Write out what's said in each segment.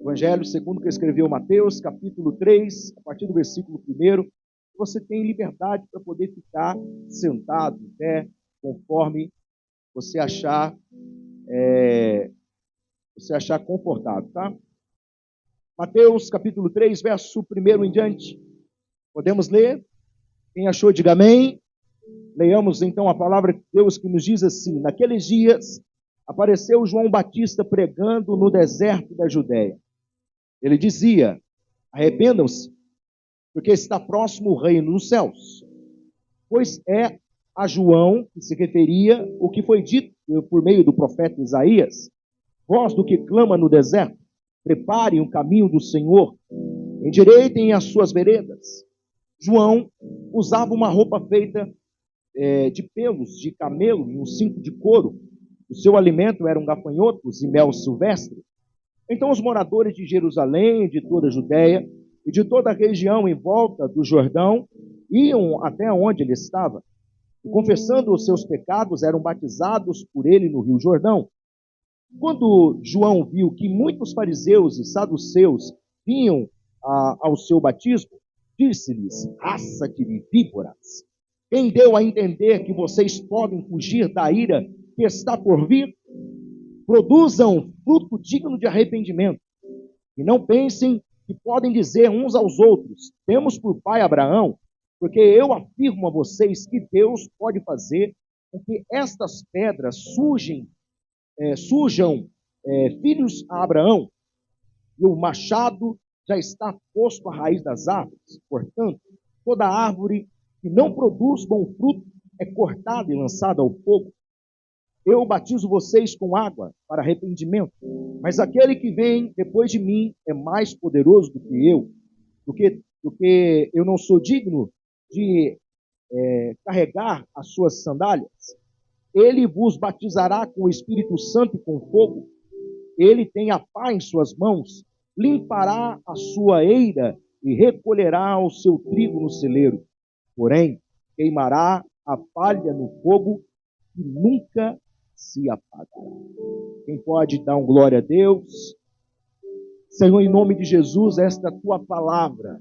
Evangelho segundo que escreveu Mateus, capítulo 3, a partir do versículo 1, você tem liberdade para poder ficar sentado, em pé, conforme você achar confortável, tá? Mateus, capítulo 3, verso 1 em diante. Podemos ler? Quem achou, diga amém. Leiamos então a palavra de Deus que nos diz assim: naqueles dias apareceu João Batista pregando no deserto da Judéia. Ele dizia: arrependam-se, porque está próximo o reino dos céus. Pois é a João que se referia o que foi dito por meio do profeta Isaías: voz do que clama no deserto, preparem o caminho do Senhor, endireitem as suas veredas. João usava uma roupa feita de pelos de camelo e um cinto de couro. O seu alimento eram gafanhotos e mel silvestre. Então os moradores de Jerusalém, de toda a Judéia e de toda a região em volta do Jordão iam até onde ele estava, e confessando os seus pecados, eram batizados por ele no Rio Jordão. Quando João viu que muitos fariseus e saduceus vinham ao seu batismo, disse-lhes: raça de víboras, quem deu a entender que vocês podem fugir da ira que está por vir? Produzam fruto digno de arrependimento, e não pensem que podem dizer uns aos outros: temos por pai Abraão, porque eu afirmo a vocês que Deus pode fazer com que estas pedras surjam filhos a Abraão, e o machado já está posto à raiz das árvores. Portanto, toda árvore que não produz bom fruto é cortada e lançada ao fogo. Eu batizo vocês com água para arrependimento, mas aquele que vem depois de mim é mais poderoso do que eu, do que eu não sou digno de carregar as suas sandálias. Ele vos batizará com o Espírito Santo e com fogo. Ele tem a pá em suas mãos, limpará a sua eira e recolherá o seu trigo no celeiro. Porém, queimará a palha no fogo e nunca se apagará. Quem pode dar um glória a Deus? Senhor, em nome de Jesus, esta tua palavra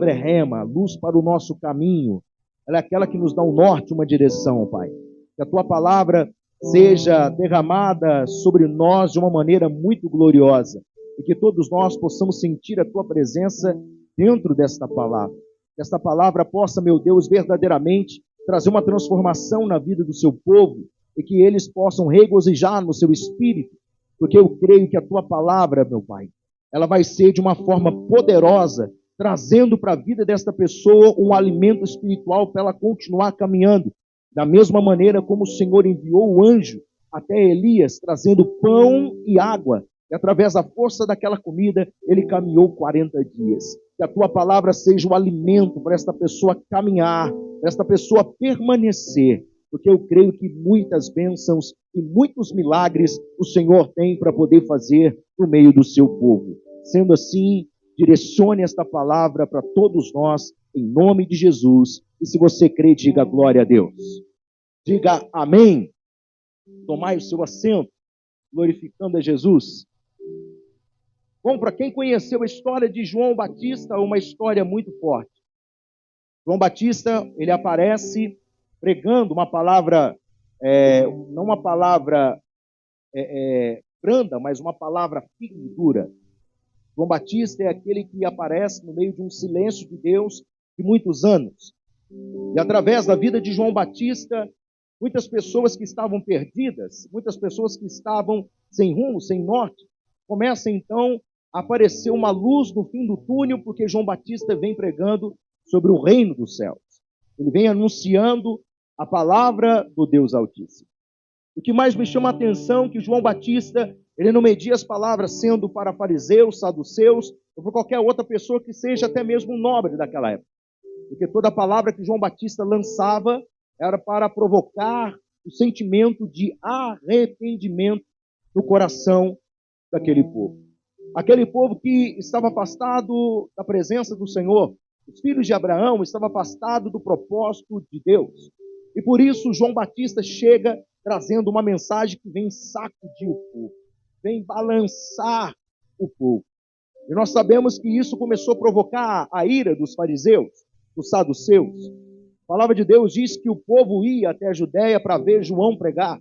é rema, luz para o nosso caminho. Ela é aquela que nos dá um norte, uma direção, Pai. Que a tua palavra seja derramada sobre nós de uma maneira muito gloriosa e que todos nós possamos sentir a tua presença dentro desta palavra. Que esta palavra possa, meu Deus, verdadeiramente trazer uma transformação na vida do seu povo e que eles possam regozijar no seu espírito, porque eu creio que a tua palavra, meu Pai, ela vai ser de uma forma poderosa, trazendo para a vida desta pessoa um alimento espiritual para ela continuar caminhando. Da mesma maneira como o Senhor enviou o anjo até Elias, trazendo pão e água, e através da força daquela comida, ele caminhou 40 dias. Que a tua palavra seja o alimento para esta pessoa caminhar, para esta pessoa permanecer, porque eu creio que muitas bênçãos e muitos milagres o Senhor tem para poder fazer no meio do seu povo. Sendo assim, direcione esta palavra para todos nós, em nome de Jesus. E se você crê, diga glória a Deus. Diga amém. Tomai o seu assento, glorificando a Jesus. Bom, para quem conheceu a história de João Batista, é uma história muito forte. João Batista, ele aparece pregando uma palavra, não uma palavra branda, mas uma palavra firme e dura. João Batista é aquele que aparece no meio de um silêncio de Deus de muitos anos. E através da vida de João Batista, muitas pessoas que estavam perdidas, muitas pessoas que estavam sem rumo, sem norte, começa então a aparecer uma luz no fim do túnel, porque João Batista vem pregando sobre o reino dos céus. Ele vem anunciando a palavra do Deus Altíssimo. O que mais me chama a atenção é que João Batista, ele não media as palavras sendo para fariseus, saduceus, ou para qualquer outra pessoa que seja até mesmo nobre daquela época. Porque toda a palavra que João Batista lançava era para provocar o sentimento de arrependimento no coração daquele povo. Aquele povo que estava afastado da presença do Senhor, os filhos de Abraão estavam afastados do propósito de Deus. E por isso João Batista chega trazendo uma mensagem que vem sacudir o povo, vem balançar o povo. E nós sabemos que isso começou a provocar a ira dos fariseus, dos saduceus. A palavra de Deus diz que o povo ia até a Judéia para ver João pregar.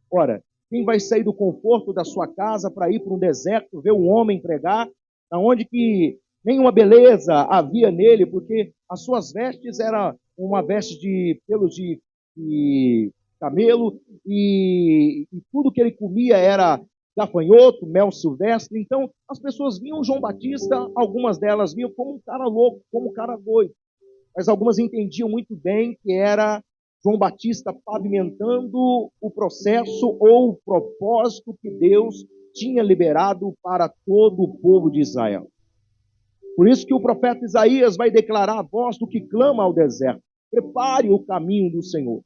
Ora, quem vai sair do conforto da sua casa para ir para um deserto, ver um homem pregar, onde que nenhuma beleza havia nele, porque as suas vestes eram uma veste de pelos de camelo, e tudo que ele comia era gafanhoto, mel silvestre. Então, as pessoas viam João Batista, algumas delas viam como um cara louco, como um cara doido, mas algumas entendiam muito bem que era João Batista pavimentando o processo ou o propósito que Deus tinha liberado para todo o povo de Israel. Por isso que o profeta Isaías vai declarar a voz do que clama ao deserto: prepare o caminho do Senhor.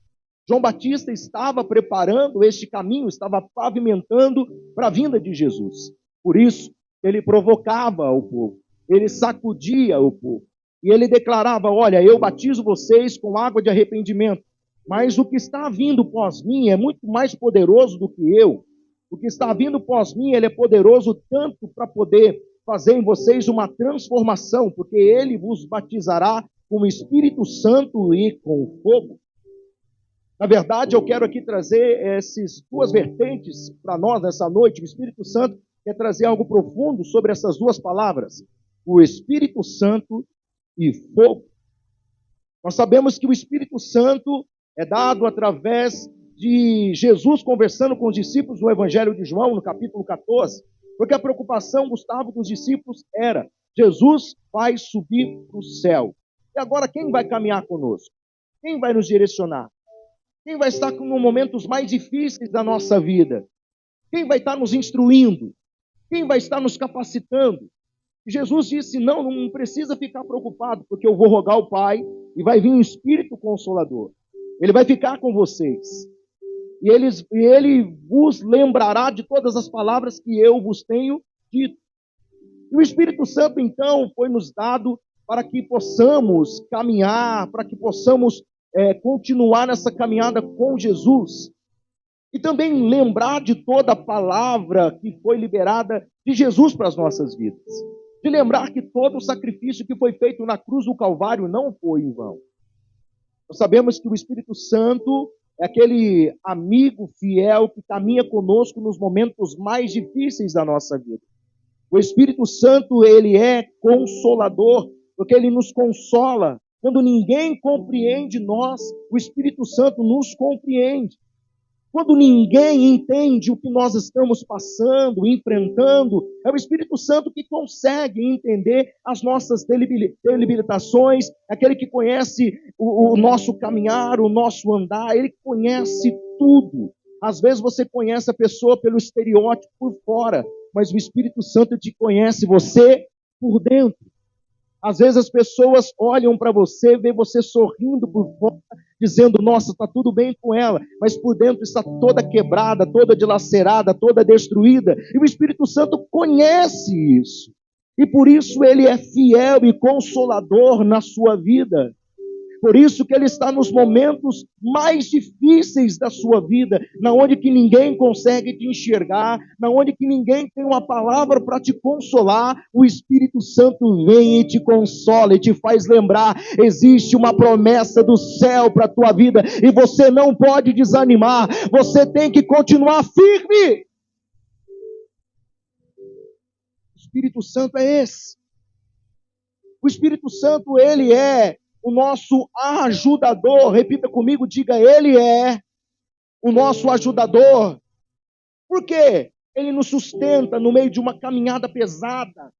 João Batista estava preparando este caminho, estava pavimentando para a vinda de Jesus. Por isso, ele provocava o povo, ele sacudia o povo. E ele declarava: olha, eu batizo vocês com água de arrependimento, mas o que está vindo pós mim é muito mais poderoso do que eu. O que está vindo pós mim, ele é poderoso tanto para poder fazer em vocês uma transformação, porque ele vos batizará com o Espírito Santo e com fogo. Na verdade, eu quero aqui trazer essas duas vertentes para nós nessa noite. O Espírito Santo quer trazer algo profundo sobre essas duas palavras: o Espírito Santo e fogo. Nós sabemos que o Espírito Santo é dado através de Jesus conversando com os discípulos no Evangelho de João, no capítulo 14, porque a preocupação, Gustavo, dos discípulos era: Jesus vai subir para o céu. E agora quem vai caminhar conosco? Quem vai nos direcionar? Quem vai estar nos momentos mais difíceis da nossa vida? Quem vai estar nos instruindo? Quem vai estar nos capacitando? E Jesus disse: não precisa ficar preocupado, porque eu vou rogar ao Pai e vai vir um Espírito Consolador. Ele vai ficar com vocês. E ele vos lembrará de todas as palavras que eu vos tenho dito. E o Espírito Santo, então, foi nos dado para que possamos caminhar, para que possamos continuar nessa caminhada com Jesus. E também lembrar de toda a palavra que foi liberada de Jesus para as nossas vidas. De lembrar que todo o sacrifício que foi feito na cruz do Calvário não foi em vão. Nós sabemos que o Espírito Santo é aquele amigo fiel que caminha conosco nos momentos mais difíceis da nossa vida. O Espírito Santo, ele é consolador, porque ele nos consola. Quando ninguém compreende nós, o Espírito Santo nos compreende. Quando ninguém entende o que nós estamos passando, enfrentando, é o Espírito Santo que consegue entender as nossas debilitações, aquele que conhece o nosso caminhar, o nosso andar, ele conhece tudo. Às vezes você conhece a pessoa pelo estereótipo por fora, mas o Espírito Santo te conhece você por dentro. Às vezes as pessoas olham para você, veem você sorrindo por fora, dizendo: nossa, está tudo bem com ela, mas por dentro está toda quebrada, toda dilacerada, toda destruída. E o Espírito Santo conhece isso. E por isso ele é fiel e consolador na sua vida. Por isso que ele está nos momentos mais difíceis da sua vida, na onde que ninguém consegue te enxergar, na onde que ninguém tem uma palavra para te consolar, o Espírito Santo vem e te consola e te faz lembrar: existe uma promessa do céu para a tua vida e você não pode desanimar, você tem que continuar firme. O Espírito Santo é esse. O Espírito Santo, ele é o nosso ajudador. Repita comigo, diga: ele é o nosso ajudador. Por quê? Ele nos sustenta no meio de uma caminhada pesada.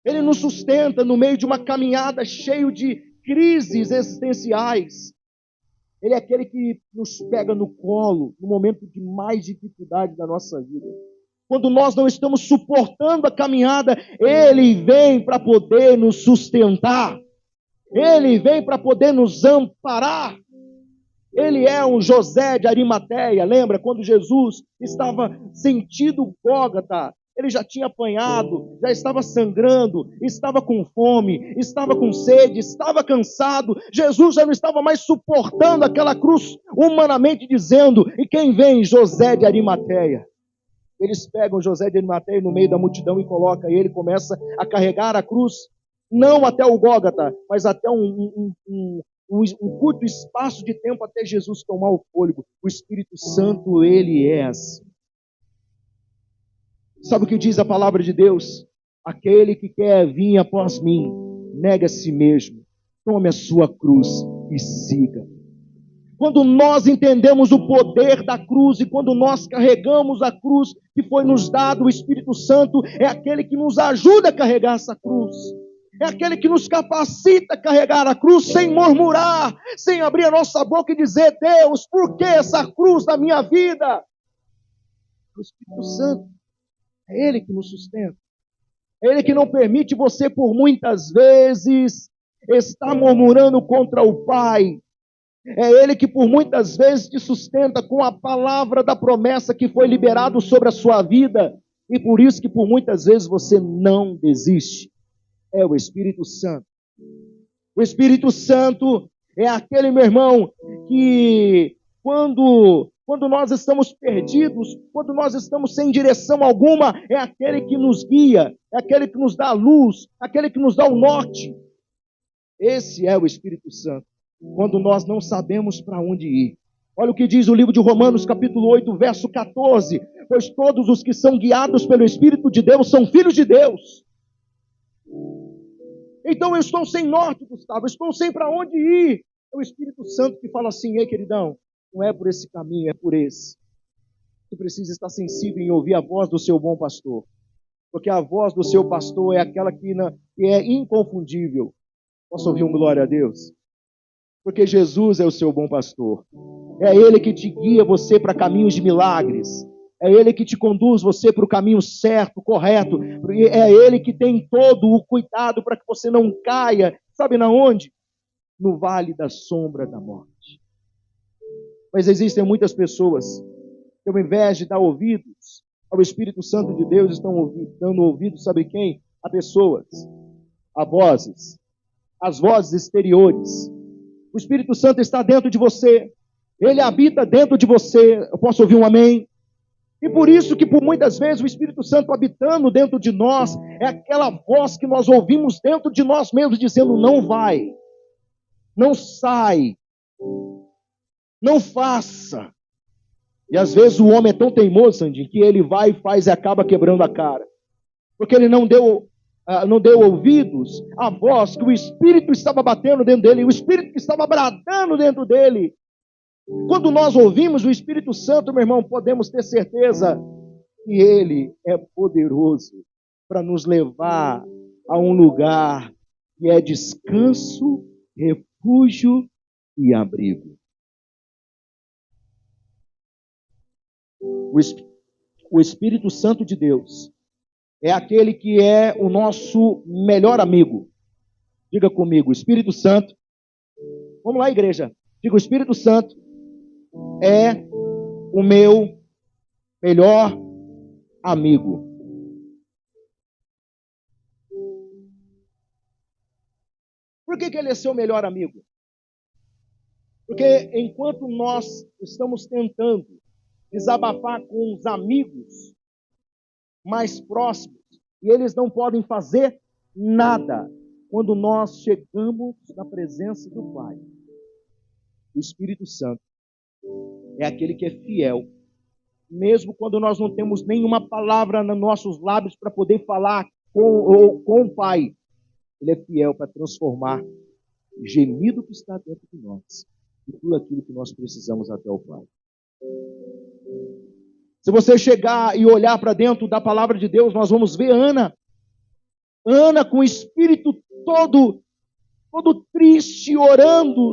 Ele nos sustenta no meio de uma caminhada cheia de crises existenciais. Ele é aquele que nos pega no colo no momento de mais dificuldade da nossa vida. Quando nós não estamos suportando a caminhada, ele vem para poder nos sustentar. Ele vem para poder nos amparar. Ele é um José de Arimateia. Lembra quando Jesus estava sentindo Gólgota? Ele já tinha apanhado, já estava sangrando, estava com fome, estava com sede, estava cansado. Jesus já não estava mais suportando aquela cruz, humanamente dizendo: e quem vem? José de Arimateia. Eles pegam José de Arimateia no meio da multidão e colocam, e ele começa a carregar a cruz, não até o Gólgota, mas até um curto espaço de tempo até Jesus tomar o fôlego. O Espírito Santo, ele é assim. Sabe o que diz a palavra de Deus? Aquele que quer vir após mim, nega a si mesmo, tome a sua cruz e siga. Quando nós entendemos o poder da cruz e quando nós carregamos a cruz que foi nos dado, o Espírito Santo é aquele que nos ajuda a carregar essa cruz. É aquele que nos capacita a carregar a cruz sem murmurar, sem abrir a nossa boca e dizer: Deus, por que essa cruz na minha vida? O Espírito Santo é Ele que nos sustenta. É Ele que não permite você, por muitas vezes, estar murmurando contra o Pai. É Ele que por muitas vezes te sustenta com a palavra da promessa que foi liberado sobre a sua vida. E por isso que por muitas vezes você não desiste. É o Espírito Santo. O Espírito Santo é aquele, meu irmão, que quando nós estamos perdidos, quando nós estamos sem direção alguma, é aquele que nos guia, é aquele que nos dá a luz, aquele que nos dá o norte. Esse é o Espírito Santo. Quando nós não sabemos para onde ir. Olha o que diz o livro de Romanos, capítulo 8, verso 14. Pois todos os que são guiados pelo Espírito de Deus são filhos de Deus. Então eu estou sem norte, Gustavo, eu estou sem para onde ir. É o Espírito Santo que fala assim: ei, queridão, não é por esse caminho, é por esse. Você precisa estar sensível em ouvir a voz do seu bom pastor. Porque a voz do seu pastor é aquela que é inconfundível. Posso ouvir um glória a Deus? Porque Jesus é o seu bom pastor. É Ele que te guia você para caminhos de milagres. É Ele que te conduz você para o caminho certo, correto. É Ele que tem todo o cuidado para que você não caia. Sabe na onde? No vale da sombra da morte. Mas existem muitas pessoas que, ao invés de dar ouvidos ao Espírito Santo de Deus, estão dando ouvidos, sabe quem? A pessoas, a vozes, as vozes exteriores. O Espírito Santo está dentro de você. Ele habita dentro de você. Eu posso ouvir um amém? E por isso que por muitas vezes o Espírito Santo habitando dentro de nós é aquela voz que nós ouvimos dentro de nós mesmos dizendo: não vai, não sai, não faça. E às vezes o homem é tão teimoso, Sandinho, que ele vai e faz e acaba quebrando a cara. Porque ele não deu ouvidos à voz que o Espírito estava batendo dentro dele, o Espírito que estava bradando dentro dele. Quando nós ouvimos o Espírito Santo, meu irmão, podemos ter certeza que Ele é poderoso para nos levar a um lugar que é descanso, refúgio e abrigo. O Espírito Santo de Deus é aquele que é o nosso melhor amigo. Diga comigo, Espírito Santo. Vamos lá, igreja. Diga: o Espírito Santo é o meu melhor amigo. Por que ele é seu melhor amigo? Porque enquanto nós estamos tentando desabafar com os amigos mais próximos, e eles não podem fazer nada, quando nós chegamos na presença do Pai, o Espírito Santo é aquele que é fiel, mesmo quando nós não temos nenhuma palavra nos nossos lábios para poder falar com o Pai. Ele é fiel para transformar o gemido que está dentro de nós e tudo aquilo que nós precisamos até o Pai. Se você chegar e olhar para dentro da palavra de Deus, nós vamos ver Ana com o espírito todo triste, orando,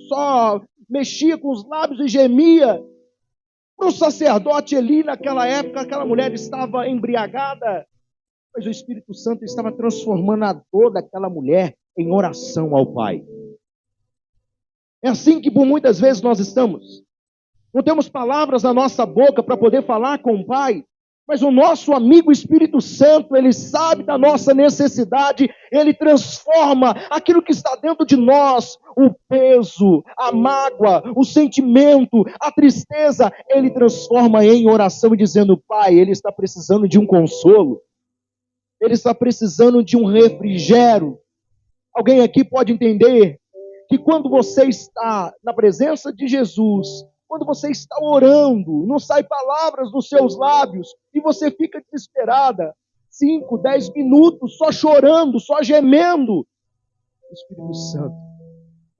só mexia com os lábios e gemia. Para o sacerdote Eli, naquela época, aquela mulher estava embriagada, mas o Espírito Santo estava transformando a dor daquela mulher em oração ao Pai. É assim que por muitas vezes nós estamos. Não temos palavras na nossa boca para poder falar com o Pai, Mas o nosso amigo Espírito Santo, ele sabe da nossa necessidade, ele transforma aquilo que está dentro de nós, o peso, a mágoa, o sentimento, a tristeza, ele transforma em oração, dizendo: Pai, ele está precisando de um consolo, ele está precisando de um refrigério. Alguém aqui pode entender que quando você está na presença de Jesus, quando você está orando, não sai palavras dos seus lábios, e você fica desesperada, 5, 10 minutos, só chorando, só gemendo, o Espírito Santo,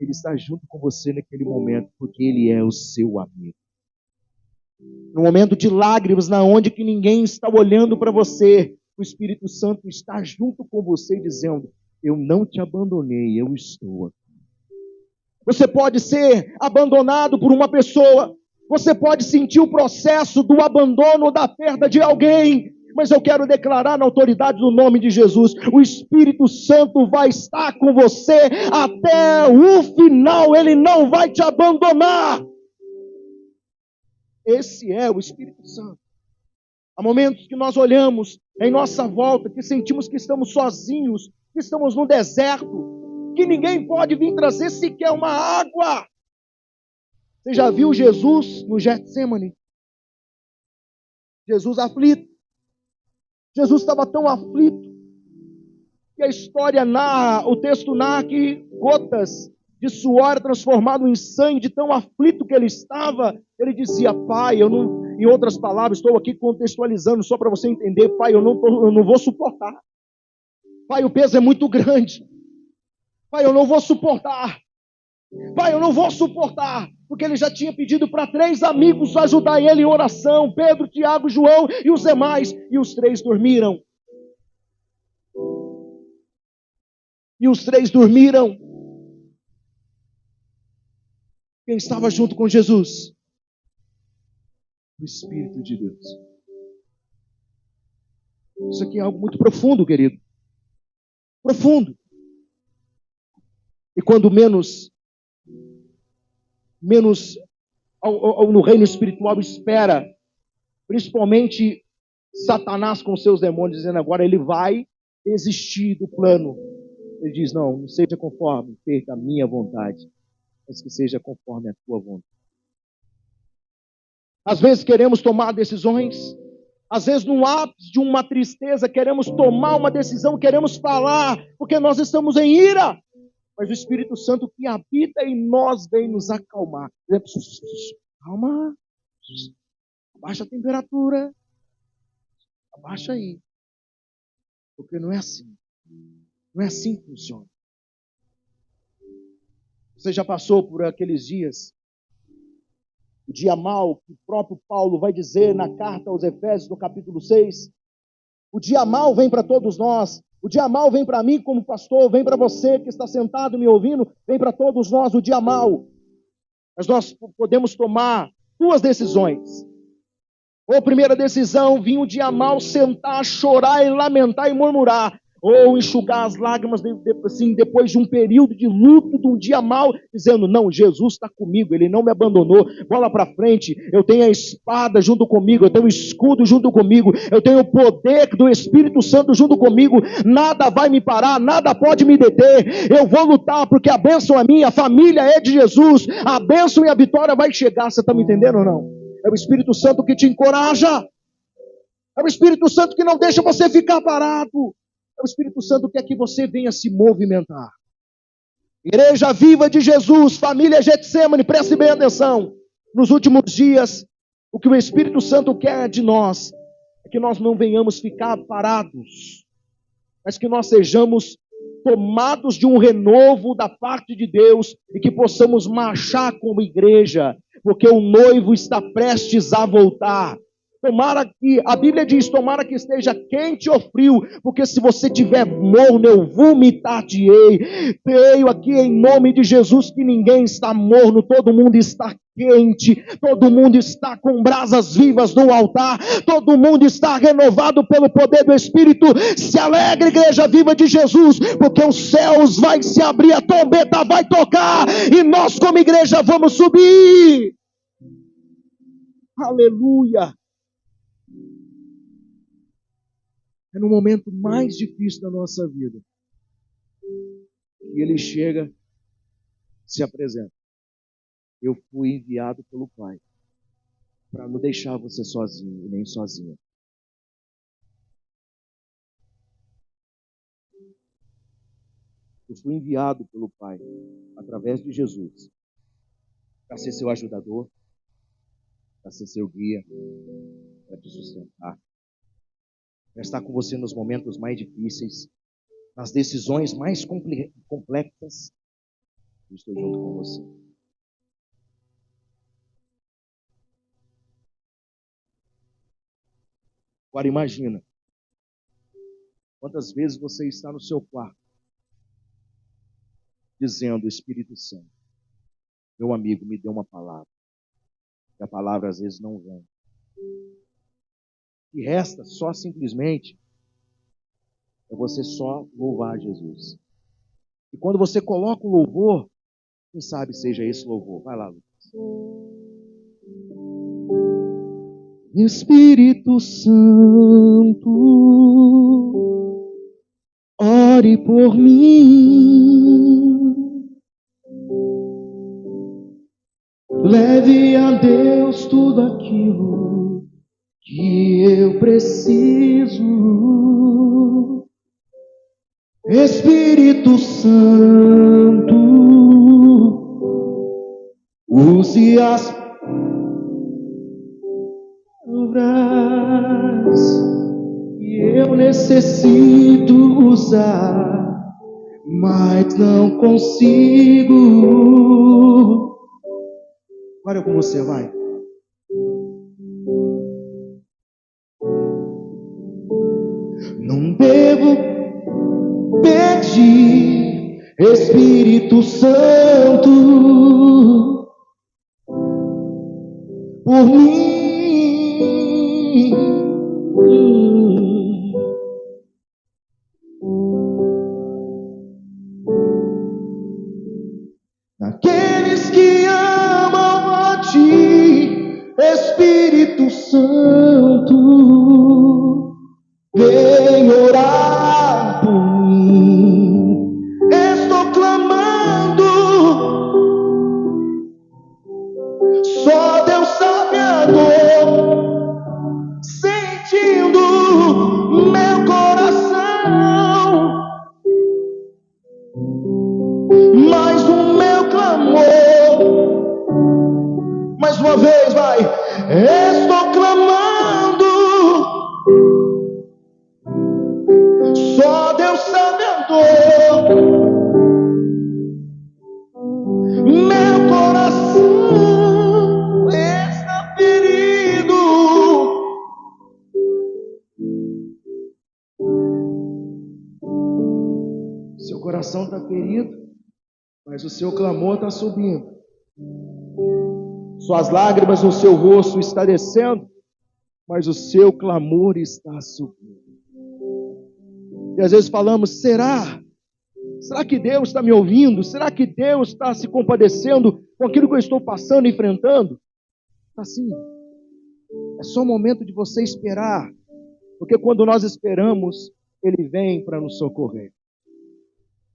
ele está junto com você naquele momento, porque ele é o seu amigo. No momento de lágrimas, na onde que ninguém está olhando para você, o Espírito Santo está junto com você, dizendo: eu não te abandonei, eu estou aqui. Você pode ser abandonado por uma pessoa, você pode sentir o processo do abandono ou da perda de alguém, mas eu quero declarar na autoridade do nome de Jesus, o Espírito Santo vai estar com você até o final, ele não vai te abandonar. Esse é o Espírito Santo. Há momentos que nós olhamos em nossa volta, que sentimos que estamos sozinhos, que estamos no deserto, que ninguém pode vir trazer sequer uma água. Você já viu Jesus no Getsemane? Jesus aflito. Jesus estava tão aflito que a história narra, o texto narra que gotas de suor transformado em sangue, de tão aflito que ele estava. Ele dizia: Pai, eu não, em outras palavras, estou aqui contextualizando só para você entender, Pai, eu não vou suportar. Pai, o peso é muito grande. Pai, eu não vou suportar. Pai, eu não vou suportar. Porque ele já tinha pedido para 3 amigos ajudar ele em oração. Pedro, Tiago, João e os demais. E os 3 dormiram. Quem estava junto com Jesus? O Espírito de Deus. Isso aqui é algo muito profundo, querido. Profundo. E quando menos no reino espiritual espera, principalmente Satanás com seus demônios, dizendo: agora ele vai desistir do plano. Ele diz: não seja conforme feita a minha vontade, mas que seja conforme a tua vontade. Às vezes queremos tomar decisões, às vezes no ápice de uma tristeza queremos tomar uma decisão, queremos falar, porque nós estamos em ira. Mas o Espírito Santo que habita em nós vem nos acalmar. Calma, abaixa a temperatura, abaixa aí. Porque não é assim. Não é assim que funciona. Você já passou por aqueles dias, o dia mau, que o próprio Paulo vai dizer na carta aos Efésios, no capítulo 6. O dia mau vem para todos nós. O dia mau vem para mim como pastor, vem para você que está sentado me ouvindo, vem para todos nós o dia mau. Mas nós podemos tomar 2 decisões. Ou primeira decisão, vir o dia mau, sentar, chorar e lamentar e murmurar. Ou enxugar as lágrimas assim, depois de um período de luto, de um dia mau, dizendo: não, Jesus está comigo, Ele não me abandonou, bola para frente, eu tenho a espada junto comigo, eu tenho o escudo junto comigo, eu tenho o poder do Espírito Santo junto comigo, nada vai me parar, nada pode me deter, eu vou lutar porque a bênção é minha, a família é de Jesus, a bênção e a vitória vai chegar. Você está me entendendo ou não? É o Espírito Santo que te encoraja, é o Espírito Santo que não deixa você ficar parado. É o Espírito Santo que quer que você venha se movimentar. Igreja Viva de Jesus, família Getsemane, preste bem atenção. Nos últimos dias, o que o Espírito Santo quer de nós é que nós não venhamos ficar parados, mas que nós sejamos tomados de um renovo da parte de Deus e que possamos marchar como igreja, porque o noivo está prestes a voltar. Tomara que, a Bíblia diz, tomara que esteja quente ou frio, porque se você tiver morno, eu vomitar-te-ei. Creio aqui em nome de Jesus que ninguém está morno, todo mundo está quente, todo mundo está com brasas vivas no altar, todo mundo está renovado pelo poder do Espírito. Se alegre, Igreja Viva de Jesus, porque os céus vai se abrir, a trombeta vai tocar, e nós como igreja vamos subir. Aleluia. É no momento mais difícil da nossa vida que ele chega, se apresenta. Eu fui enviado pelo Pai para não deixar você sozinho e nem sozinha. Eu fui enviado pelo Pai, através de Jesus, para ser seu ajudador, para ser seu guia, para te sustentar, para estar com você nos momentos mais difíceis, nas decisões mais complexas. Eu estou junto com você. Agora imagina, quantas vezes você está no seu quarto, dizendo: Espírito Santo, meu amigo, me dê uma palavra. E a palavra às vezes não vem. E resta só simplesmente é você só louvar Jesus. E quando você coloca o louvor, quem sabe seja esse louvor. Vai lá, Lucas. Espírito Santo, ore por mim. Leve a Deus tudo aquilo que eu preciso. Espírito Santo, use as palavras que eu necessito usar, mas não consigo. Olha como você vai. Não devo pedir, Espírito Santo, por mim. Naqueles que amam a Ti, Espírito Santo, vem orar por mim. Estou clamando, só Deus sabe a dor, sentindo meu coração. Mas o meu clamor, mais uma vez, vai. Estou clamando, só Deus sabe a dor, meu coração está ferido. Seu coração está ferido, mas o seu clamor está subindo. Suas lágrimas no seu rosto estão descendo, mas o seu clamor está subindo. E às vezes falamos: será? Será que Deus está me ouvindo? Será que Deus está se compadecendo com aquilo que eu estou passando, enfrentando? Está sim. É só o momento de você esperar, porque quando nós esperamos, Ele vem para nos socorrer.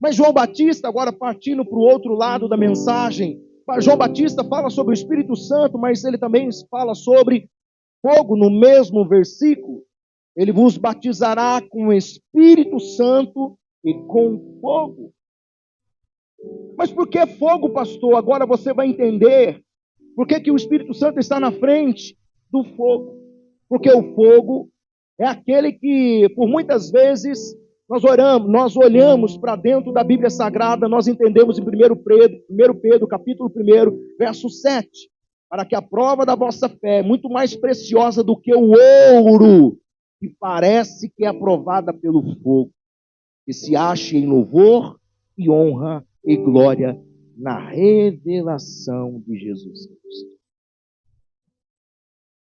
Mas João Batista, agora partindo para o outro lado da mensagem, João Batista fala sobre o Espírito Santo, mas ele também fala sobre fogo no mesmo versículo. Ele vos batizará com o Espírito Santo e com fogo. Mas por que fogo, pastor? Agora você vai entender por que o Espírito Santo está na frente do fogo. Porque o fogo é aquele que, por muitas vezes, nós olhamos para dentro da Bíblia Sagrada, nós entendemos em 1 Pedro, capítulo 1, verso 7, para que a prova da vossa fé é muito mais preciosa do que o ouro, que parece que é aprovada pelo fogo, que se ache em louvor e honra e glória na revelação de Jesus Cristo.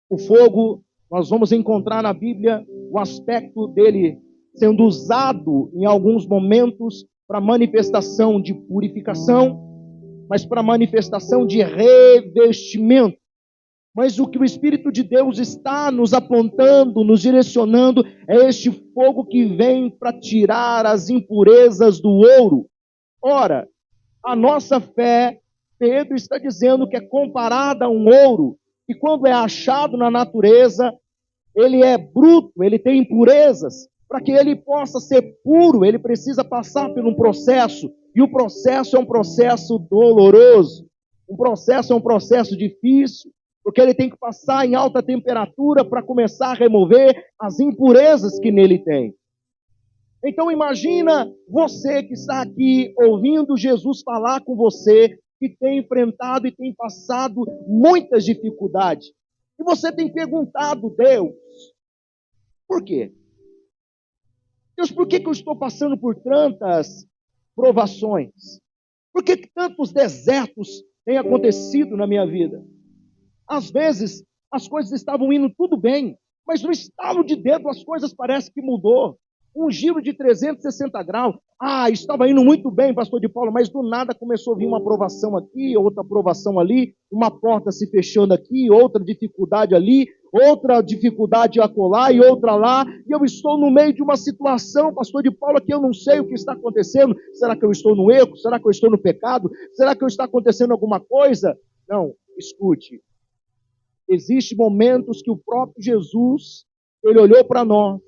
O fogo, nós vamos encontrar na Bíblia o aspecto dele sendo usado em alguns momentos para manifestação de purificação, mas para manifestação de revestimento. Mas o que o Espírito de Deus está nos apontando, nos direcionando, é este fogo que vem para tirar as impurezas do ouro. Ora, a nossa fé, Pedro está dizendo que é comparada a um ouro, e quando é achado na natureza, ele é bruto, ele tem impurezas. Para que ele possa ser puro, ele precisa passar por um processo, e o processo é um processo doloroso. O processo é um processo difícil, porque ele tem que passar em alta temperatura para começar a remover as impurezas que nele tem. Então imagina você que está aqui ouvindo Jesus falar com você, que tem enfrentado e tem passado muitas dificuldades. E você tem perguntado, Deus, por quê? Deus, por que eu estou passando por tantas provações? Por que tantos desertos têm acontecido na minha vida? Às vezes, as coisas estavam indo tudo bem, mas no estalo de dedo as coisas parecem que mudou. Um giro de 360 graus. Estava indo muito bem, pastor de Paulo, mas do nada começou a vir uma aprovação aqui, outra aprovação ali, uma porta se fechando aqui, outra dificuldade ali, outra dificuldade acolá e outra lá, e eu estou no meio de uma situação, pastor de Paulo, que eu não sei o que está acontecendo. Será que eu estou no erro? Será que eu estou no pecado? Será que está acontecendo alguma coisa? Não, escute. Existem momentos que o próprio Jesus, ele olhou para nós,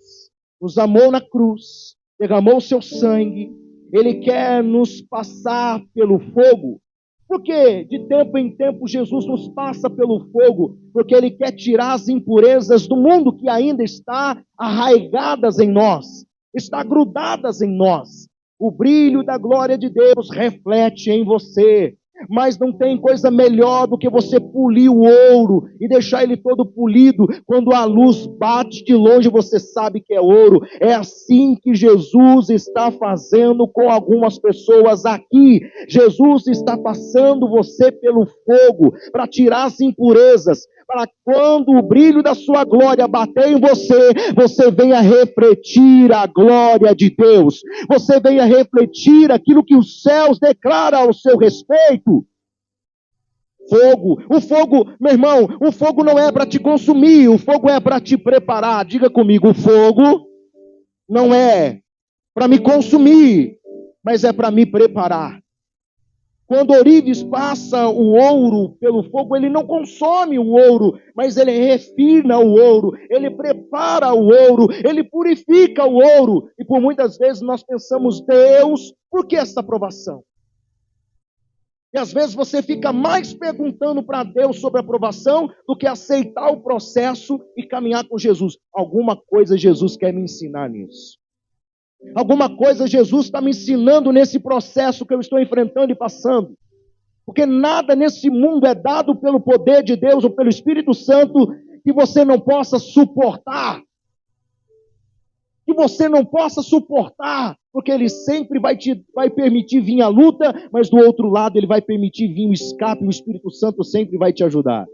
nos amou na cruz, derramou o seu sangue, ele quer nos passar pelo fogo. Por que de tempo em tempo Jesus nos passa pelo fogo? Porque ele quer tirar as impurezas do mundo que ainda está arraigadas em nós, está grudadas em nós. O brilho da glória de Deus reflete em você. Mas não tem coisa melhor do que você polir o ouro e deixar ele todo polido. Quando a luz bate de longe, você sabe que é ouro. É assim que Jesus está fazendo com algumas pessoas aqui. Jesus está passando você pelo fogo para tirar as impurezas, para quando o brilho da sua glória bater em você, você venha refletir a glória de Deus. Você venha refletir aquilo que os céus declaram ao seu respeito. Fogo. O fogo, meu irmão, o fogo não é para te consumir, o fogo é para te preparar. Diga comigo, o fogo não é para me consumir, mas é para me preparar. Quando Orives passa o ouro pelo fogo, ele não consome o ouro, mas ele refina o ouro, ele prepara o ouro, ele purifica o ouro. E por muitas vezes nós pensamos, Deus, por que essa provação? E às vezes você fica mais perguntando para Deus sobre a aprovação do que aceitar o processo e caminhar com Jesus. Alguma coisa Jesus quer me ensinar nisso. Alguma coisa Jesus está me ensinando nesse processo que eu estou enfrentando e passando. Porque nada nesse mundo é dado pelo poder de Deus ou pelo Espírito Santo que você não possa suportar. Que você não possa suportar, porque ele sempre vai permitir vir a luta, mas do outro lado ele vai permitir vir o escape, o Espírito Santo sempre vai te ajudar.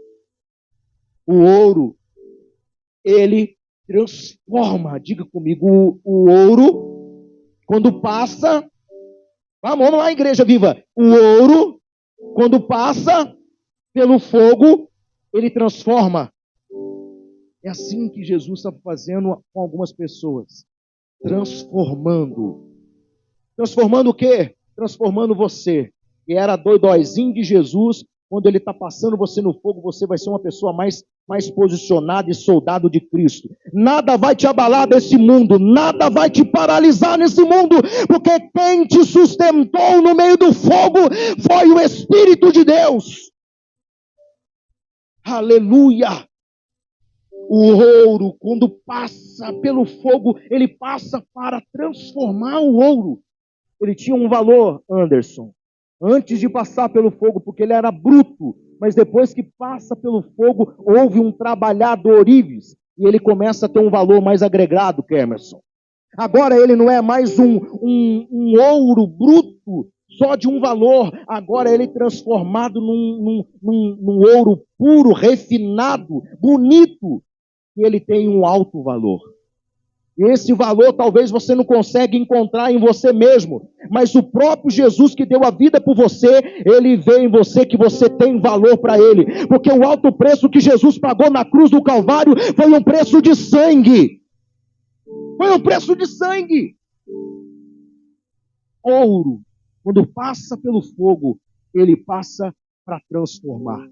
O ouro, ele transforma, diga comigo, o ouro, quando passa, vamos lá, igreja viva, o ouro, quando passa pelo fogo, ele transforma. É assim que Jesus está fazendo com algumas pessoas. Transformando. Transformando o quê? Transformando você. Que era doidóizinho de Jesus. Quando ele está passando você no fogo, você vai ser uma pessoa mais posicionada e soldado de Cristo. Nada vai te abalar desse mundo. Nada vai te paralisar nesse mundo. Porque quem te sustentou no meio do fogo foi o Espírito de Deus. Aleluia! O ouro, quando passa pelo fogo, ele passa para transformar o ouro. Ele tinha um valor, Anderson, antes de passar pelo fogo, porque ele era bruto. Mas depois que passa pelo fogo, houve um trabalhar do ourives. E ele começa a ter um valor mais agregado, Emerson. Agora ele não é mais um ouro bruto, só de um valor. Agora ele é transformado num ouro puro, refinado, bonito. E ele tem um alto valor. E esse valor talvez você não consiga encontrar em você mesmo, mas o próprio Jesus que deu a vida por você, ele vê em você que você tem valor para ele, porque o alto preço que Jesus pagou na cruz do Calvário foi um preço de sangue. Foi um preço de sangue. Ouro, quando passa pelo fogo, ele passa para transformar.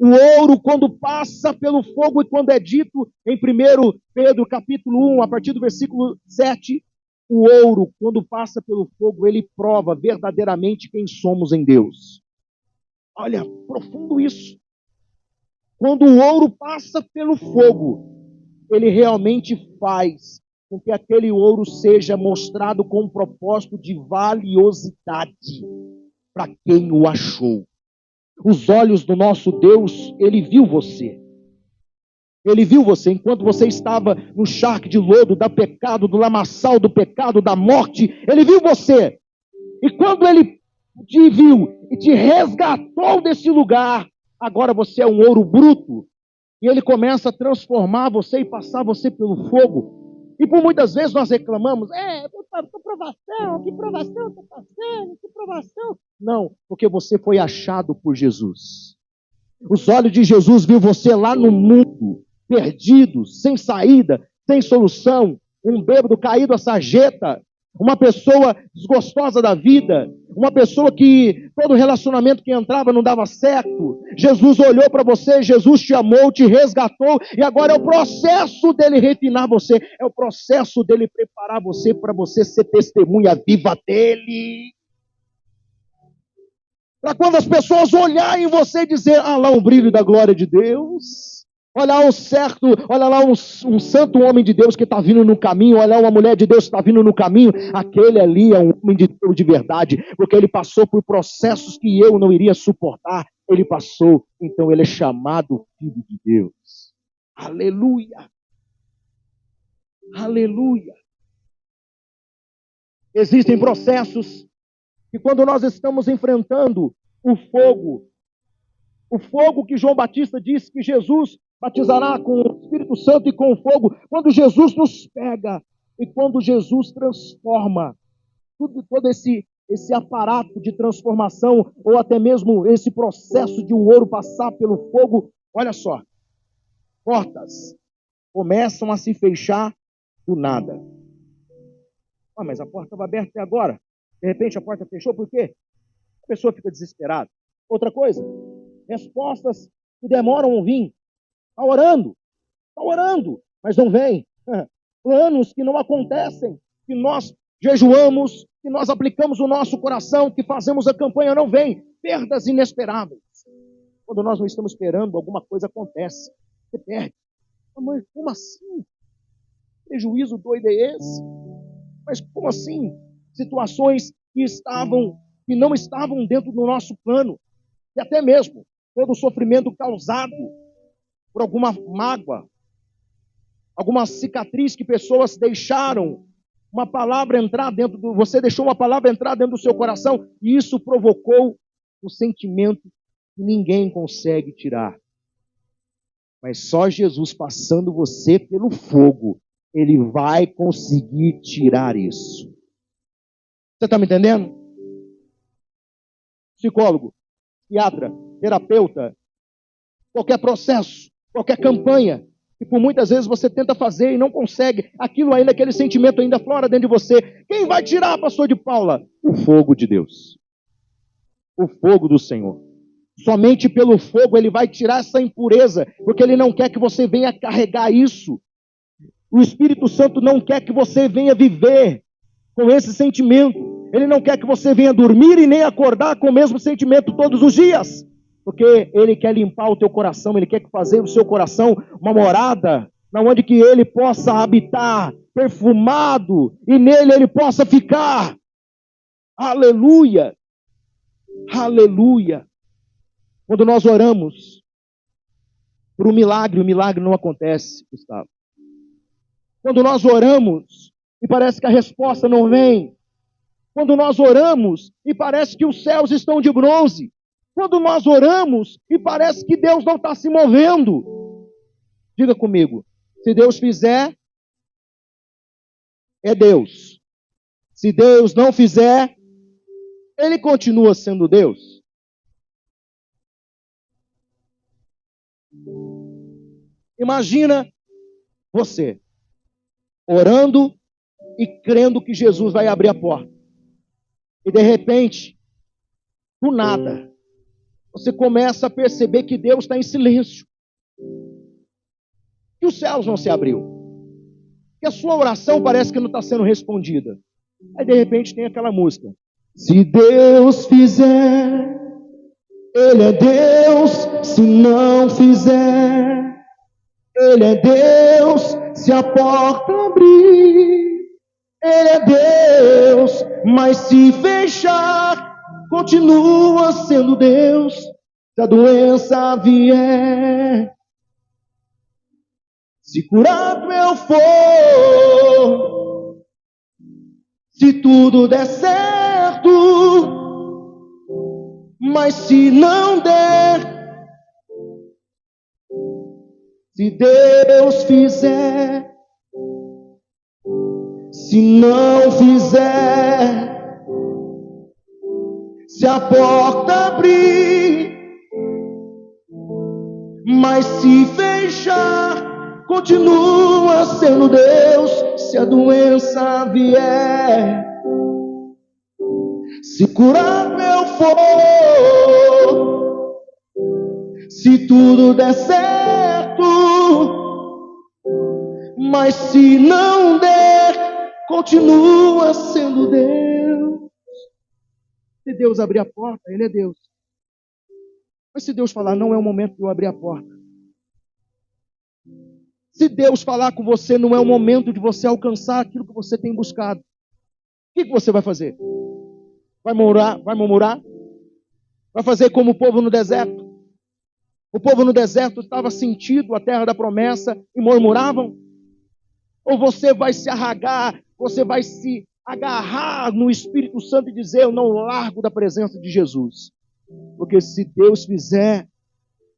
O ouro, quando passa pelo fogo, e quando é dito em 1 Pedro capítulo 1, a partir do versículo 7, o ouro, quando passa pelo fogo, ele prova verdadeiramente quem somos em Deus. Olha, profundo isso. Quando o ouro passa pelo fogo, ele realmente faz com que aquele ouro seja mostrado com um propósito de valiosidade para quem o achou. Os olhos do nosso Deus, ele viu você. Ele viu você enquanto você estava no charque de lodo, do pecado, do lamaçal do pecado, da morte. Ele viu você. E quando ele te viu e te resgatou desse lugar, agora você é um ouro bruto. E ele começa a transformar você e passar você pelo fogo. E por muitas vezes nós reclamamos, que provação estou passando, que provação. Não, porque você foi achado por Jesus. Os olhos de Jesus viu você lá no mundo, perdido, sem saída, sem solução, um bêbado caído à sarjeta, uma pessoa desgostosa da vida, uma pessoa que todo relacionamento que entrava não dava certo. Jesus olhou para você, Jesus te amou, te resgatou, e agora é o processo dele refinar você, é o processo dele preparar você para você ser testemunha viva dele. Para quando as pessoas olharem em você e dizer, ah lá o brilho da glória de Deus. Olha lá um santo homem de Deus que está vindo no caminho, olha lá uma mulher de Deus que está vindo no caminho, aquele ali é um homem de Deus de verdade, porque ele passou por processos que eu não iria suportar, ele passou, então ele é chamado filho de Deus. Aleluia! Aleluia! Existem processos que quando nós estamos enfrentando o fogo que João Batista disse que Jesus batizará com o Espírito Santo e com o fogo, quando Jesus nos pega e quando Jesus transforma todo esse aparato de transformação, ou até mesmo esse processo de o ouro passar pelo fogo, olha só, portas começam a se fechar do nada. Ah, mas a porta estava aberta até agora, de repente a porta fechou, por quê? A pessoa fica desesperada. Outra coisa, respostas que demoram a vir. Está orando, mas não vem. Planos que não acontecem, que nós jejuamos, que nós aplicamos o nosso coração, que fazemos a campanha, não vem. Perdas inesperáveis. Quando nós não estamos esperando, alguma coisa acontece. Você perde. Mas como assim? Prejuízo doido é esse? Mas como assim? Situações que não estavam dentro do nosso plano. E até mesmo todo o sofrimento causado por alguma mágoa, alguma cicatriz que pessoas deixaram, uma palavra entrar você deixou uma palavra entrar dentro do seu coração, e isso provocou um sentimento que ninguém consegue tirar. Mas só Jesus passando você pelo fogo, ele vai conseguir tirar isso. Você está me entendendo? Psicólogo, psiquiatra, terapeuta, qualquer processo, qualquer campanha, que por muitas vezes você tenta fazer e não consegue, aquele sentimento ainda flora dentro de você. Quem vai tirar, pastor de Paula? O fogo de Deus. O fogo do Senhor. Somente pelo fogo ele vai tirar essa impureza, porque ele não quer que você venha carregar isso. O Espírito Santo não quer que você venha viver com esse sentimento. Ele não quer que você venha dormir e nem acordar com o mesmo sentimento todos os dias. Porque ele quer limpar o teu coração, ele quer fazer o seu coração uma morada, onde que ele possa habitar, perfumado, e nele ele possa ficar. Aleluia! Aleluia! Quando nós oramos por um milagre, o milagre não acontece, Gustavo. Quando nós oramos e parece que a resposta não vem. Quando nós oramos e parece que os céus estão de bronze. Quando nós oramos e parece que Deus não está se movendo. Diga comigo, se Deus fizer, é Deus. Se Deus não fizer, ele continua sendo Deus. Imagina você orando e crendo que Jesus vai abrir a porta. E de repente, do nada, você começa a perceber que Deus está em silêncio. Que os céus não se abriu. Que a sua oração parece que não está sendo respondida. Aí de repente tem aquela música. Se Deus fizer, Ele é Deus. Se não fizer, Ele é Deus. Se a porta abrir, Ele é Deus. Mas se fechar, continua sendo Deus. Se a doença vier, se curado eu for, se tudo der certo, mas se não der, se Deus fizer, se não fizer, se a porta abrir, mas se fechar, continua sendo Deus. Se a doença vier, se curado eu for, se tudo der certo, mas se não der, continua sendo Deus. Se Deus abrir a porta, Ele é Deus. Mas se Deus falar, não é o momento de eu abrir a porta. Se Deus falar com você, não é o momento de você alcançar aquilo que você tem buscado. O que você vai fazer? Vai murmurar? Vai murmurar? Vai fazer como o povo no deserto? O povo no deserto estava sentindo a terra da promessa e murmuravam? Ou você vai se arragar, você vai se agarrar no Espírito Santo e dizer, eu não largo da presença de Jesus? Porque se Deus fizer,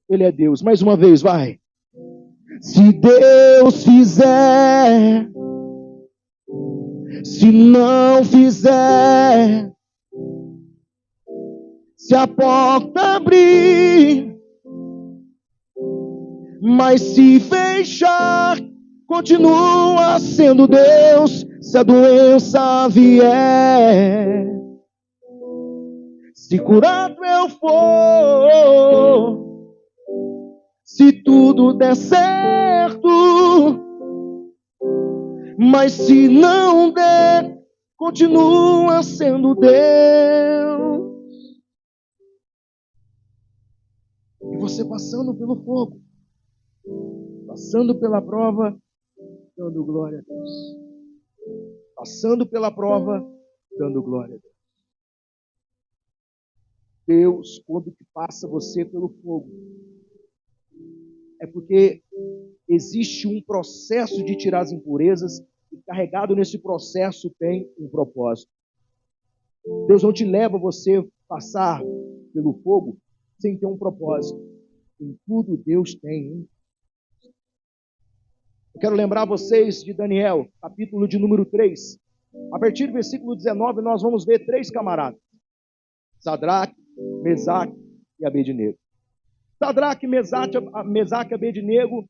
Ele é Deus. Mais uma vez, vai. Se Deus fizer, se não fizer, se a porta abrir, mas se fechar, continua sendo Deus. Se a doença vier, se curado eu for, se tudo der certo, mas se não der, continua sendo Deus. E você passando pelo fogo, passando pela prova, dando glória a Deus. Passando pela prova, dando glória a Deus. Deus, quando que passa você pelo fogo, é porque existe um processo de tirar as impurezas e carregado nesse processo tem um propósito. Deus não te leva você passar pelo fogo sem ter um propósito. Em tudo Deus tem um. Eu quero lembrar vocês de Daniel, capítulo de número 3. A partir do versículo 19, nós vamos ver 3 camaradas. Sadraque, Mesaque e Abednego. Sadraque, Mesaque e Abednego,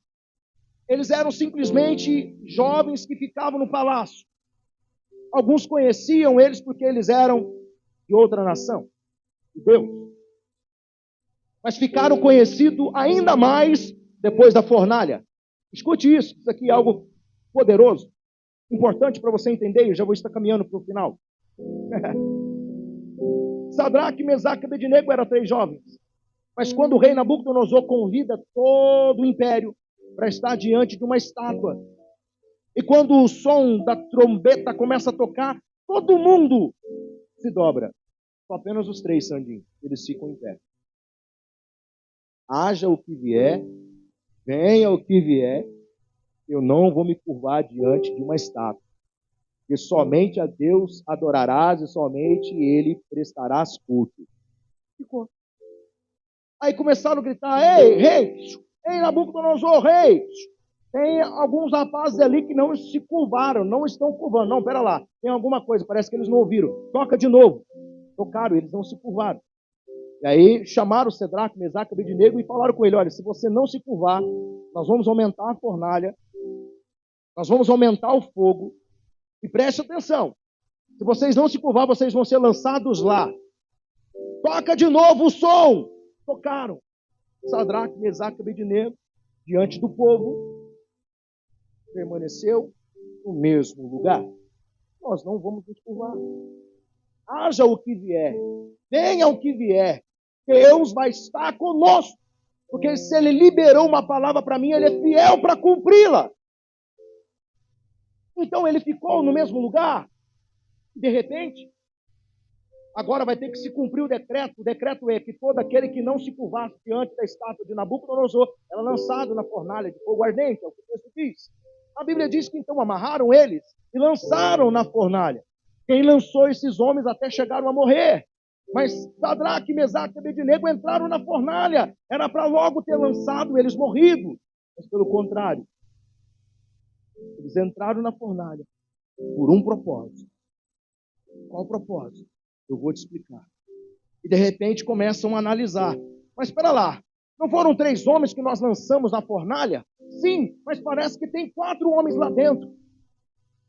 eles eram simplesmente jovens que ficavam no palácio. Alguns conheciam eles porque eles eram de outra nação, judeus. Mas ficaram conhecidos ainda mais depois da fornalha. Escute isso aqui é algo poderoso, importante para você entender, eu já vou estar caminhando para o final. Sadraque, Mesaque e Abednego eram 3 jovens. Mas quando o rei Nabucodonosor convida todo o império para estar diante de uma estátua, e quando o som da trombeta começa a tocar, todo mundo se dobra. Só apenas os 3, Sandinho, eles ficam em pé. Haja o que vier, venha o que vier, eu não vou me curvar diante de uma estátua. Porque somente a Deus adorarás e somente Ele prestarás culto. Ficou. Aí começaram a gritar, ei, rei, ei, Nabucodonosor, rei, Tem alguns rapazes ali que não se curvaram, não estão curvando. Não, pera lá, tem alguma coisa, parece que eles não ouviram. Toca de novo. Tocaram, eles não se curvaram. E aí chamaram o Cedraque, Mesaque e Abednego e falaram com ele: olha, se você não se curvar, nós vamos aumentar a fornalha, nós vamos aumentar o fogo. E preste atenção, se vocês não se curvar, vocês vão ser lançados lá. Toca de novo o som. Tocaram. Sadraque, Mesaque e Abednego, diante do povo, permaneceu no mesmo lugar. Nós não vamos nos curvar. Haja o que vier, venha o que vier, Deus vai estar conosco. Porque se Ele liberou uma palavra para mim, Ele é fiel para cumpri-la. Então ele ficou no mesmo lugar. De repente, agora vai ter que se cumprir o decreto. O decreto é que todo aquele que não se curvasse diante da estátua de Nabucodonosor era lançado na fornalha de fogo ardente, é o que o texto diz. A Bíblia diz que então amarraram eles e lançaram na fornalha. Quem lançou esses homens até chegaram a morrer. Mas Sadraque, Mesaque e Abednego entraram na fornalha. Era para logo ter lançado eles morrido. Mas pelo contrário, eles entraram na fornalha por um propósito. Qual o propósito? Eu vou te explicar. E de repente começam a analisar. Mas espera lá, não foram 3 homens que nós lançamos na fornalha? Sim, mas parece que tem 4 homens lá dentro.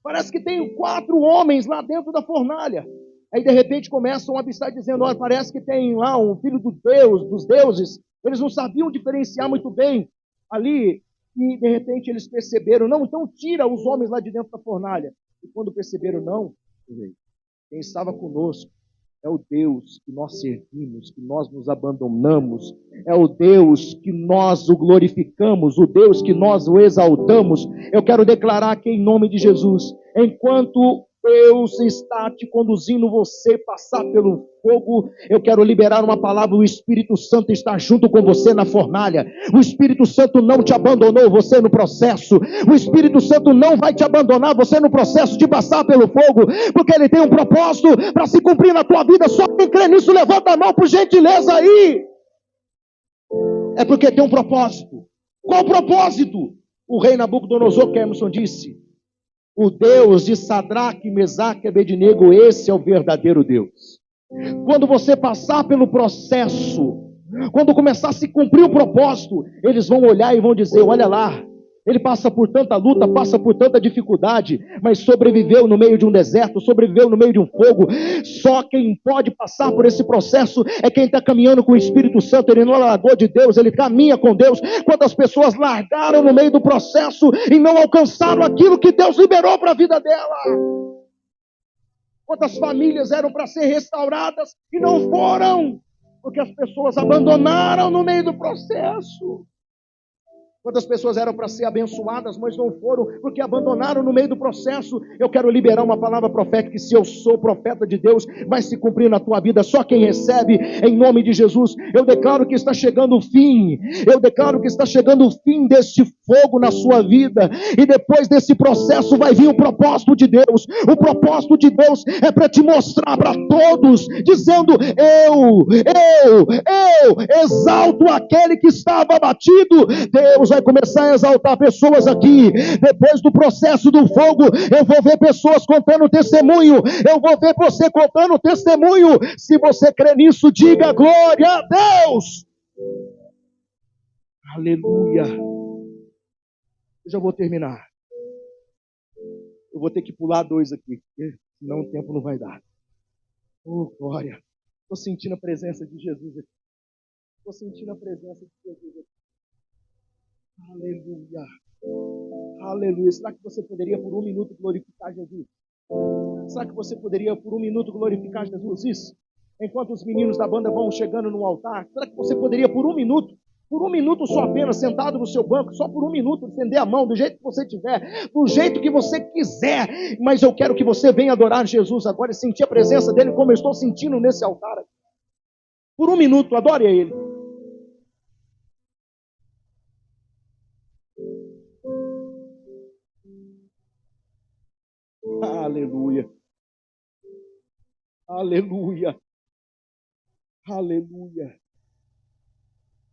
Parece que tem 4 homens lá dentro da fornalha. Aí de repente começam a abistar dizendo: olha, parece que tem lá um filho do Deus, dos deuses. Eles não sabiam diferenciar muito bem ali. E de repente eles perceberam: não, então tira os homens lá de dentro da fornalha. E quando perceberam: não, quem estava conosco é o Deus que nós servimos, que nós nos abandonamos, é o Deus que nós o glorificamos, o Deus que nós o exaltamos. Eu quero declarar aqui em nome de Jesus, enquanto Deus está te conduzindo você passar pelo fogo, eu quero liberar uma palavra: o Espírito Santo está junto com você na fornalha. O Espírito Santo não te abandonou você no processo. O Espírito Santo não vai te abandonar você no processo de passar pelo fogo, porque Ele tem um propósito para se cumprir na tua vida. Só quem crê nisso, levanta a mão por gentileza aí. É porque tem um propósito. Qual o propósito? O rei Nabucodonosor, que Emerson disse, o Deus de Sadraque, Mesaque e Abednego, esse é o verdadeiro Deus. Quando você passar pelo processo, quando começar a se cumprir o propósito, eles vão olhar e vão dizer: olha lá, ele passa por tanta luta, passa por tanta dificuldade, mas sobreviveu no meio de um deserto, sobreviveu no meio de um fogo. Só quem pode passar por esse processo é quem está caminhando com o Espírito Santo. Ele não largou de Deus, ele caminha com Deus. Quantas pessoas largaram no meio do processo e não alcançaram aquilo que Deus liberou para a vida dela? Quantas famílias eram para ser restauradas e não foram, porque as pessoas abandonaram no meio do processo? Quantas pessoas eram para ser abençoadas, mas não foram, porque abandonaram no meio do processo? Eu quero liberar uma palavra profética, que se eu sou profeta de Deus, vai se cumprir na tua vida. Só quem recebe, em nome de Jesus. Eu declaro que está chegando o fim. Eu declaro que está chegando o fim deste fogo na sua vida. E depois desse processo vai vir o propósito de Deus. O propósito de Deus é para te mostrar para todos, dizendo: eu exalto aquele que estava abatido. Deus vai começar a exaltar pessoas aqui. Depois do processo do fogo, eu vou ver pessoas contando testemunho. Eu vou ver você contando testemunho. Se você crê nisso, diga glória a Deus. Aleluia. Eu já vou terminar. Eu vou ter que pular 2 aqui, porque senão o tempo não vai dar. Oh, glória. Estou sentindo a presença de Jesus aqui. Estou sentindo a presença de Jesus aqui. Aleluia. Aleluia. Será que você poderia por 1 minuto glorificar Jesus? Será que você poderia por 1 minuto glorificar Jesus? Isso. Enquanto os meninos da banda vão chegando no altar, será que você poderia por 1 minuto só apenas, sentado no seu banco, só por 1 minuto, estender a mão do jeito que você tiver, do jeito que você quiser, mas eu quero que você venha adorar Jesus agora e sentir a presença dele como eu estou sentindo nesse altar. Por 1 minuto, adore a ele. Aleluia. Aleluia. Aleluia.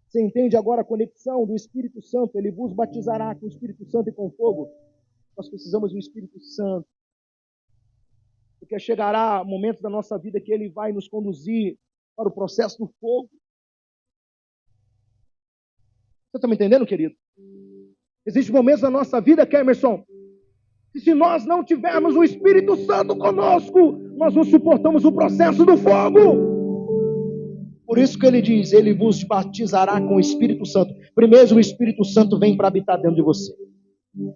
Você entende agora a conexão do Espírito Santo? Ele vos batizará com o Espírito Santo e com fogo. Nós precisamos do Espírito Santo. Porque chegará momentos da nossa vida que Ele vai nos conduzir para o processo do fogo. Você está me entendendo, querido? Existem momentos da nossa vida, Emerson, que se nós não tivermos o Espírito Santo conosco, nós não suportamos o processo do fogo. Por isso que ele diz, ele vos batizará com o Espírito Santo. Primeiro o Espírito Santo vem para habitar dentro de você.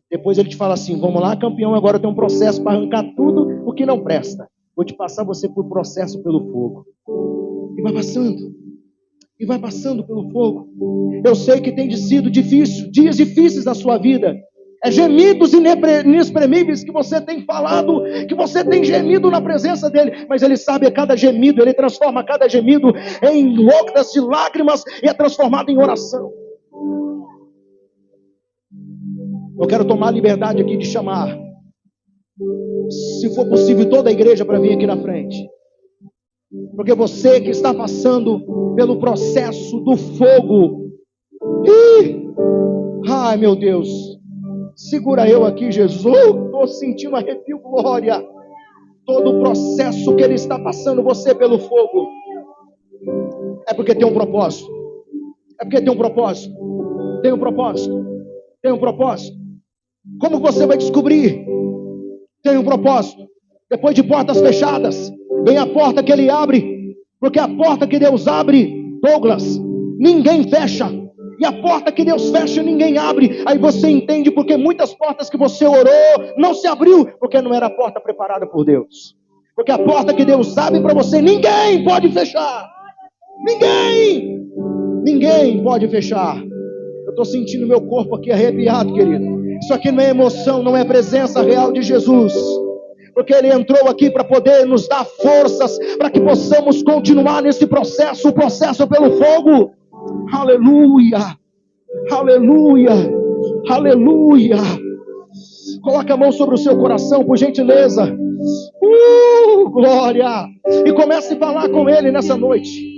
Depois ele te fala assim, vamos lá, campeão, agora tem um processo para arrancar tudo o que não presta. Vou te passar você por processo pelo fogo. E vai passando. E vai passando pelo fogo. Eu sei que tem sido difícil, dias difíceis na sua vida. É gemidos inexprimíveis que você tem falado, que você tem gemido na presença dele. Mas ele sabe cada gemido, ele transforma cada gemido em loucas de lágrimas e é transformado em oração. Eu quero tomar a liberdade aqui de chamar, se for possível, toda a igreja para vir aqui na frente. Porque você que está passando pelo processo do fogo. Ai, meu Deus. Segura eu aqui, Jesus. Estou sentindo arrepio, glória. Todo o processo que Ele está passando você pelo fogo. É porque tem um propósito. É porque tem um propósito. Tem um propósito. Tem um propósito. Como você vai descobrir? Tem um propósito. Depois de portas fechadas, vem a porta que Ele abre. Porque a porta que Deus abre, Douglas, ninguém fecha. E a porta que Deus fecha, ninguém abre. Aí você entende porque muitas portas que você orou não se abriu, porque não era a porta preparada por Deus. Porque a porta que Deus abre para você, ninguém pode fechar. Ninguém pode fechar. Eu estou sentindo meu corpo aqui arrepiado, querido. Isso aqui não é emoção, não é presença real de Jesus. Porque Ele entrou aqui para poder nos dar forças, para que possamos continuar nesse processo, o processo pelo fogo. Aleluia, aleluia, aleluia. Coloca a mão sobre o seu coração, por gentileza. Glória. E comece a falar com Ele nessa noite.